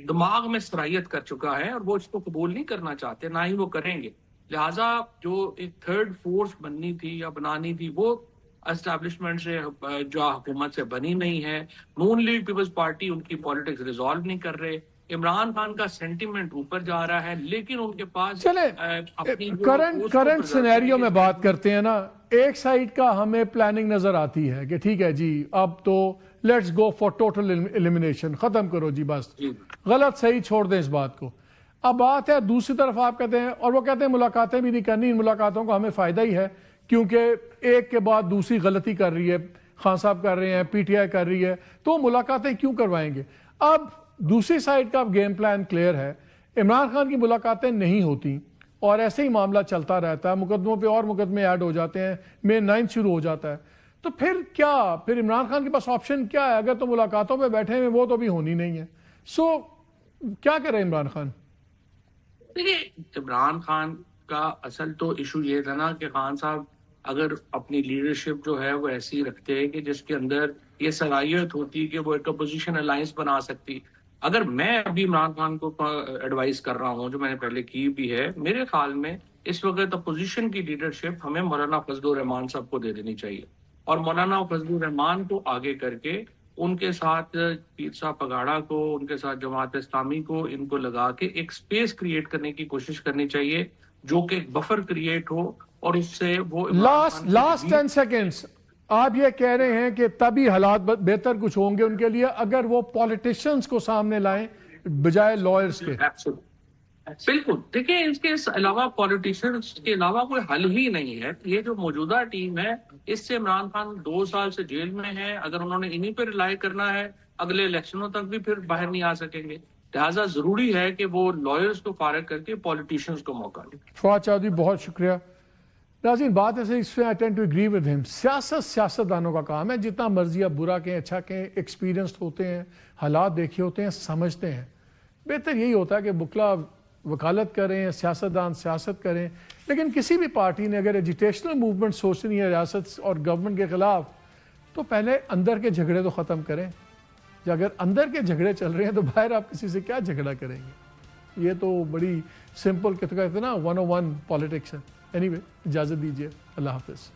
دماغ میں سرایت کر چکا ہے اور وہ اس کو قبول نہیں کرنا چاہتے, نہ ہی وہ کریں گے. لہٰذا جو ایک تھرڈ فورس بننی تھی یا بنانی تھی وہ اسٹیبلشمنٹ سے جو حکومت سے بنی نہیں ہے. نون لیگ پیپلز پارٹی ان کی پالیٹکس ریزالو نہیں کر رہے. عمران خان کا سینٹیمنٹ اوپر جا رہا ہے لیکن ان کے پاس کرنٹ سینیریو میں بات کرتے ہیں نا, ایک سائیڈ کا ہمیں پلاننگ نظر آتی ہے کہ ٹھیک ہے جی اب تو let's go for total elimination, ختم کرو جی بس, غلط صحیح چھوڑ دیں اس بات کو. اب بات ہے دوسری طرف آپ کہتے ہیں, اور وہ کہتے ہیں ملاقاتیں بھی نہیں کرنی, ان ملاقاتوں کو ہمیں فائدہ ہی ہے کیونکہ ایک کے بعد دوسری غلطی کر رہی ہے, خان صاحب کر رہے ہیں, پی ٹی آئی کر رہی ہے, تو ملاقاتیں کیوں کروائیں گے؟ اب دوسری سائیڈ کا گیم پلان کلیئر ہے, عمران خان کی ملاقاتیں نہیں ہوتی اور ایسے ہی معاملہ چلتا رہتا ہے, مقدموں پہ اور مقدمے ایڈ ہو جاتے ہیں, May 9 شروع ہو جاتا ہے. تو پھر عمران خان کے پاس آپشن کیا ہے؟ اگر تو ملاقاتوں پہ بیٹھے ہیں وہ تو بھی ہونی نہیں ہے. سو کیا کرے عمران خان؟ دیکھیے عمران خان کا اصل تو ایشو یہ تھا نا کہ خان صاحب اگر اپنی لیڈرشپ جو ہے وہ ایسی رکھتے کہ جس کے اندر یہ صلاحیت ہوتی کہ وہ ایک اپوزیشن الائنس بنا سکتی. اگر میں ابھی عمران خان کو ایڈوائز کر رہا ہوں جو میں نے پہلے کی بھی ہے, میرے خیال میں اس وقت اپوزیشن کی لیڈرشپ ہمیں مولانا فضل الرحمان صاحب کو دے دینی چاہیے, اور مولانا فضل الرحمان کو آگے کر کے ان کے ساتھ پیر صاحب پگاڑا کو, ان کے ساتھ جماعت اسلامی کو, ان کو لگا کے ایک سپیس کریٹ کرنے کی کوشش کرنی چاہیے جو کہ ایک بفر کریٹ ہو, اور اس سے وہ لاسٹ 10 سیکنڈز آپ یہ کہہ رہے ہیں کہ تبھی حالات بہتر کچھ ہوں گے ان کے لیے اگر وہ پولیٹیشنز کو سامنے لائیں بجائے لائرز کے. بالکل. دیکھیں اس کے علاوہ پولیٹیشنز کے علاوہ کوئی حل ہی نہیں ہے. یہ جو موجودہ ٹیم ہے اس سے عمران خان 2 سال سے جیل میں ہے. اگر انہوں نے انہی پہ ریلائی کرنا ہے اگلے الیکشنوں تک بھی پھر باہر نہیں آ سکیں گے. لہٰذا ضروری ہے کہ وہ لائرز کو فارغ کر کے پولیٹیشنز کو موقع دیں. فواد چودھری بہت شکریہ. ناظرین بات ایسے اس پہ I tend to agree with him. سیاستدانوں کا کام ہے جتنا مرضی آپ برا کہیں اچھا کہیں ایکسپیرینسڈ ہوتے ہیں حالات دیکھے ہوتے ہیں سمجھتے ہیں. بہتر یہی ہوتا ہے کہ بکلا وکالت کریں سیاستدان سیاست کریں. لیکن کسی بھی پارٹی نے اگر ایجیٹیشنل موومنٹ سوچنی ہے ریاست اور گورنمنٹ کے خلاف تو پہلے اندر کے جھگڑے تو ختم کریں. اگر اندر کے جھگڑے چل رہے ہیں تو باہر آپ کسی سے کیا جھگڑا کریں گے. یہ تو بڑی سمپل کہتے ہیں نا 101 پالیٹکس ہے. اینی وے اجازت دیجیے. اللہ حافظ.